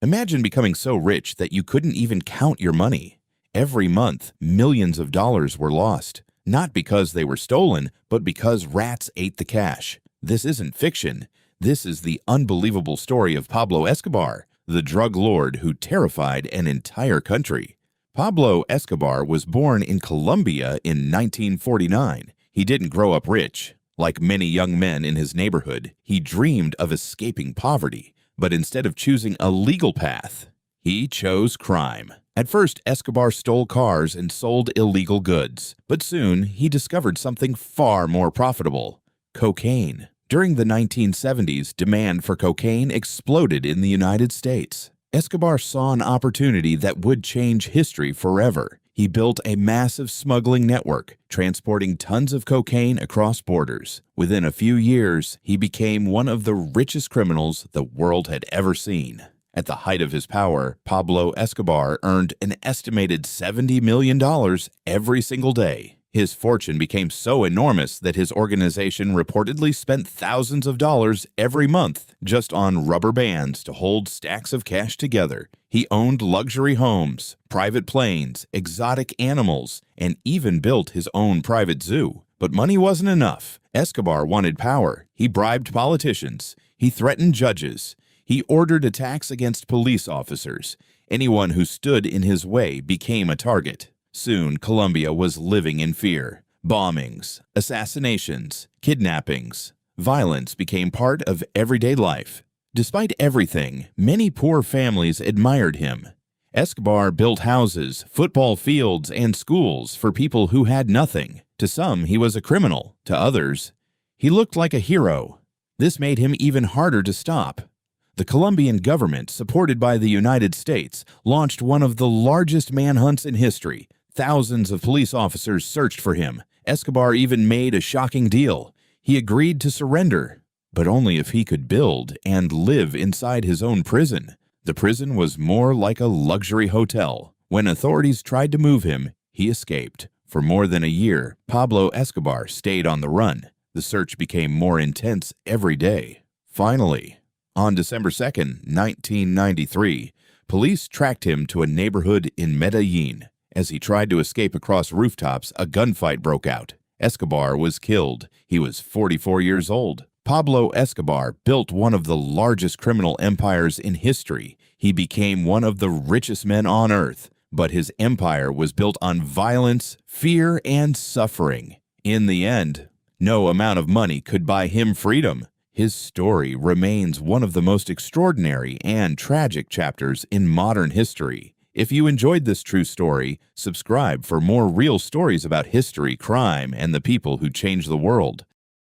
Imagine becoming so rich that you couldn't even count your money. Every month, millions of dollars were lost, not because they were stolen, but because rats ate the cash. This isn't fiction. This is the unbelievable story of Pablo Escobar, the drug lord who terrified an entire country. Pablo Escobar was born in Colombia in 1949. He didn't grow up rich. Like many young men in his neighborhood, he dreamed of escaping poverty, but instead of choosing a legal path, he chose crime. At first, Escobar stole cars and sold illegal goods, but soon he discovered something far more profitable: cocaine. During the 1970s, demand for cocaine exploded in the United States. Escobar saw an opportunity that would change history forever. He built a massive smuggling network, transporting tons of cocaine across borders. Within a few years, he became one of the richest criminals the world had ever seen. At the height of his power, Pablo Escobar earned an estimated $70 million every single day. His fortune became so enormous that his organization reportedly spent thousands of dollars every month just on rubber bands to hold stacks of cash together. He owned luxury homes, private planes, exotic animals, and even built his own private zoo. But money wasn't enough. Escobar wanted power. He bribed politicians. He threatened judges. He ordered attacks against police officers. Anyone who stood in his way became a target. Soon, Colombia was living in fear. Bombings, assassinations, kidnappings. Violence became part of everyday life. Despite everything, many poor families admired him. Escobar built houses, football fields, and schools for people who had nothing. To some, he was a criminal. To others, he looked like a hero. This made him even harder to stop. The Colombian government, supported by the United States, launched one of the largest manhunts in history. Thousands of police officers searched for him. Escobar even made a shocking deal. He agreed to surrender, but only if he could build and live inside his own prison. The prison was more like a luxury hotel. When authorities tried to move him, he escaped. For more than a year, Pablo Escobar stayed on the run. The search became more intense every day. Finally, on December 2nd, 1993, police tracked him to a neighborhood in Medellin. As he tried to escape across rooftops, a gunfight broke out. Escobar was killed. He was 44 years old. Pablo Escobar built one of the largest criminal empires in history. He became one of the richest men on earth, but his empire was built on violence, fear, and suffering. In the end, no amount of money could buy him freedom. His story remains one of the most extraordinary and tragic chapters in modern history. If you enjoyed this true story, subscribe for more real stories about history, crime, and the people who changed the world.